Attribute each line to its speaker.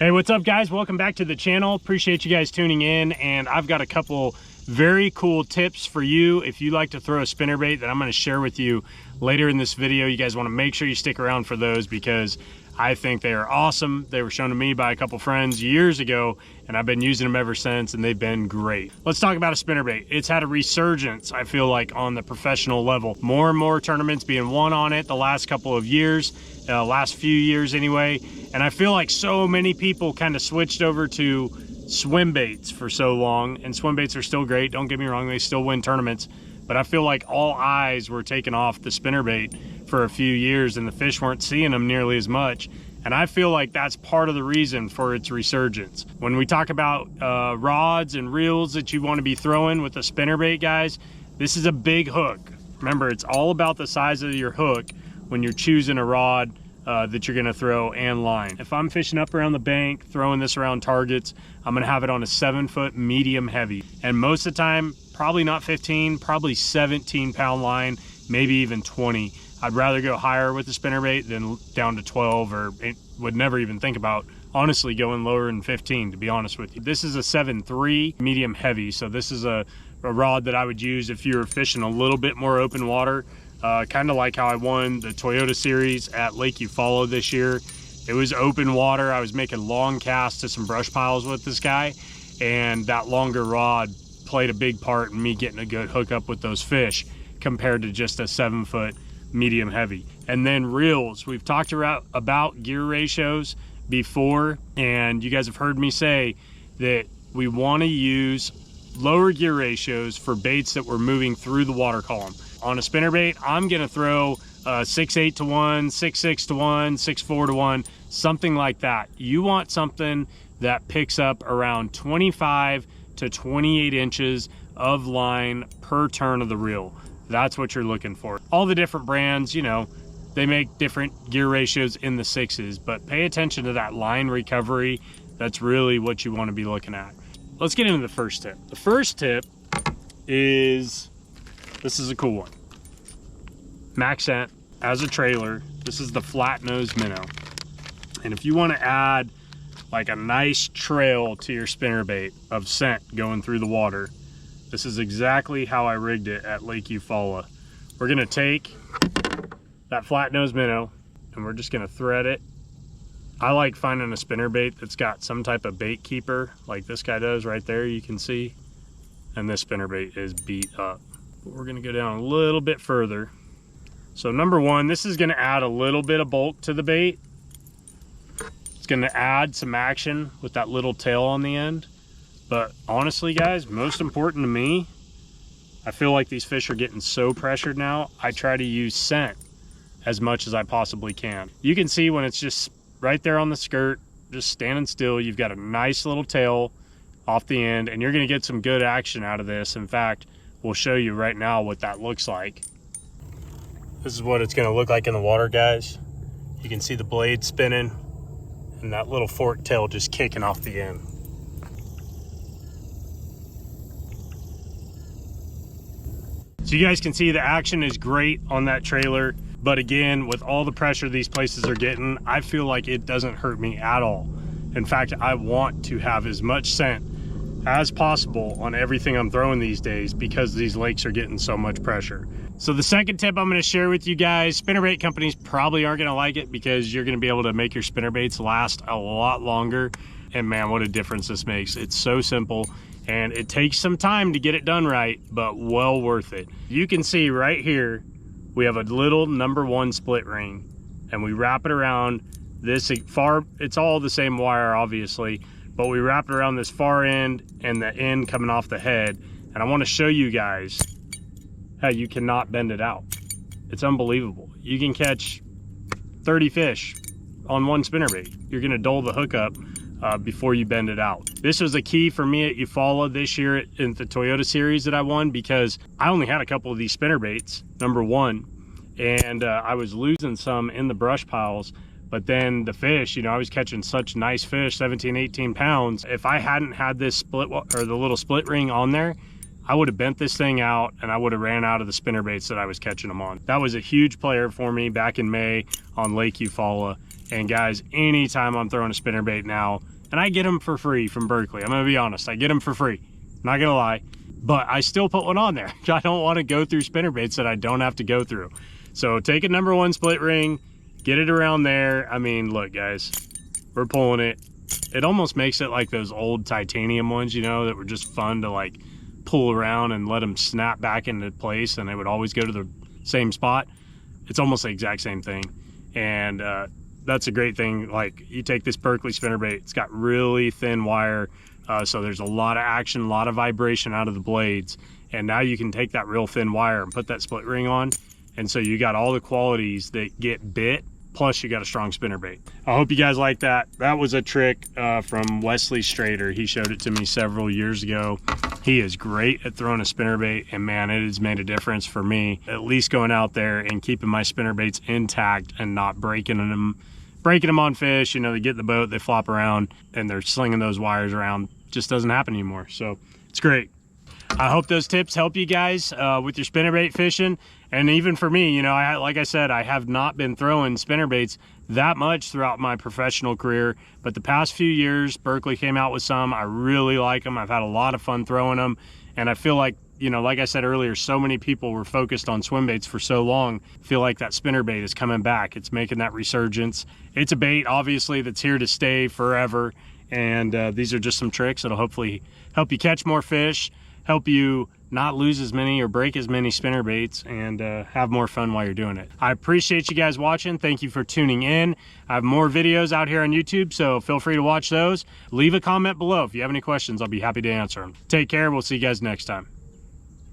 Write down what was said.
Speaker 1: Hey, what's up guys? Welcome back to the channel. Appreciate you guys tuning in, and I've got a couple very cool tips for you if you like to throw a spinnerbait that I'm going to share with you later in this video. You guys want to make sure you stick around for those because I think they are awesome. They were shown to me by a couple friends years ago, and I've been using them ever since, and they've been great. Let's talk about a spinnerbait. It's had a resurgence, I feel like, on the professional level. More and more tournaments being won on it the last couple of years, last few years anyway. And I feel like so many people kind of switched over to swim baits for so long, and swim baits are still great. Don't get me wrong, they still win tournaments. But I feel like all eyes were taken off the spinnerbait for a few years, and the fish weren't seeing them nearly as much. And I feel like that's part of the reason for its resurgence. When we talk about rods and reels that you want to be throwing with a spinnerbait, guys, this is a big hook. Remember, it's all about the size of your hook when you're choosing a rod that you're gonna throw and line. If I'm fishing up around the bank, throwing this around targets, I'm gonna have it on a 7-foot medium heavy. And most of the time, probably not 15, probably 17-pound line, maybe even 20. I'd rather go higher with the spinnerbait than down to 12, or it would never even think about, honestly, going lower than 15, to be honest with you. This is a 7.3 medium heavy, so this is a rod that I would use if you were fishing a little bit more open water. Kind of like how I won the Toyota series at Lake Eufaula this year. It was open water. I was making long casts to some brush piles with this guy, and that longer rod played a big part in me getting a good hookup with those fish compared to just a 7-foot medium heavy. And then reels. We've talked about gear ratios before, and you guys have heard me say that we want to use lower gear ratios for baits that we're moving through the water column. On a spinnerbait, I'm gonna throw 6.8 to 1, 6.6 to 1, 6.4 to 1, something like that. You want something that picks up around 25 to 28 inches of line per turn of the reel. That's what you're looking for. All the different brands, you know, they make different gear ratios in the 6s, but pay attention to that line recovery. That's really what you want to be looking at. Let's get into the first tip. The first tip is, this is a cool one. Maxent as a trailer. This is the flat nose minnow. And if you want to add like a nice trail to your spinnerbait of scent going through the water, this is exactly how I rigged it at Lake Eufaula. We're gonna take that flat nose minnow and we're just gonna thread it. I like finding a spinnerbait that's got some type of bait keeper like this guy does right there, you can see. And this spinnerbait is beat up. But we're gonna go down a little bit further. So number one, this is gonna add a little bit of bulk to the bait. It's gonna add some action with that little tail on the end. But honestly, guys, most important to me, I feel like these fish are getting so pressured now, I try to use scent as much as I possibly can. You can see when it's just right there on the skirt, just standing still, you've got a nice little tail off the end, and you're gonna get some good action out of this. In fact, we'll show you right now what that looks like. This is what it's gonna look like in the water, guys. You can see the blade spinning and that little fork tail just kicking off the end. So you guys can see the action is great on that trailer, but again, with all the pressure these places are getting, I feel like it doesn't hurt me at all. In fact, I want to have as much scent as possible on everything I'm throwing these days because these lakes are getting so much pressure. So the second tip I'm going to share with you guys, spinnerbait companies probably aren't going to like it because you're going to be able to make your spinnerbaits last a lot longer. And man, what a difference this makes. It's so simple. And it takes some time to get it done right, but well worth it. You can see right here, we have a little #1 split ring, and we wrap it around this far, it's all the same wire obviously, but we wrap it around this far end and the end coming off the head. And I want to show you guys how you cannot bend it out. It's unbelievable. You can catch 30 fish on one spinnerbait. You're gonna dull the hook up before you bend it out. This was a key for me at Eufaula this year in the Toyota series that I won, because I only had a couple of these spinnerbaits, #1, and I was losing some in the brush piles. But then the fish, you know, I was catching such nice fish, 17, 18 pounds. If I hadn't had this split, or the little split ring on there, I would have bent this thing out and I would have ran out of the spinnerbaits that I was catching them on. That was a huge player for me back in May on Lake Eufaula. And guys, anytime I'm throwing a spinnerbait now, and I get them for free from Berkley, I'm gonna be honest, I get them for free, not gonna lie, but I still put one on there. I don't want to go through spinnerbaits that I don't have to go through. So take a number 1 split ring, get it around there. I mean, look guys, we're pulling it. It almost makes it like those old titanium ones, you know, that were just fun to like pull around and let them snap back into place, and they would always go to the same spot. It's almost the exact same thing. And that's a great thing. Like, you take this Berkley spinnerbait, it's got really thin wire, so there's a lot of action, a lot of vibration out of the blades, and now you can take that real thin wire and put that split ring on, and so you got all the qualities that get bit, plus you got a strong spinnerbait. I hope you guys like that. That was a trick from Wesley Strader. He showed it to me several years ago. He is great at throwing a spinnerbait, and man, it has made a difference for me, at least going out there and keeping my spinnerbaits intact and not breaking them on fish. You know, they get in the boat, they flop around, and they're slinging those wires around. Just doesn't happen anymore. So it's great. I hope those tips help you guys with your spinnerbait fishing. And even for me, you know, like I said, I have not been throwing spinnerbaits that much throughout my professional career, but the past few years, Berkley came out with some. I really like them. I've had a lot of fun throwing them, and I feel like, you know, like I said earlier, so many people were focused on swim baits for so long. I feel like that spinnerbait is coming back. It's making that resurgence. It's a bait, obviously, that's here to stay forever, and these are just some tricks that'll hopefully help you catch more fish, help you not lose as many or break as many spinnerbaits, and have more fun while you're doing it. I appreciate you guys watching. Thank you for tuning in. I have more videos out here on YouTube, so feel free to watch those. Leave a comment below if you have any questions. I'll be happy to answer them. Take care. We'll see you guys next time.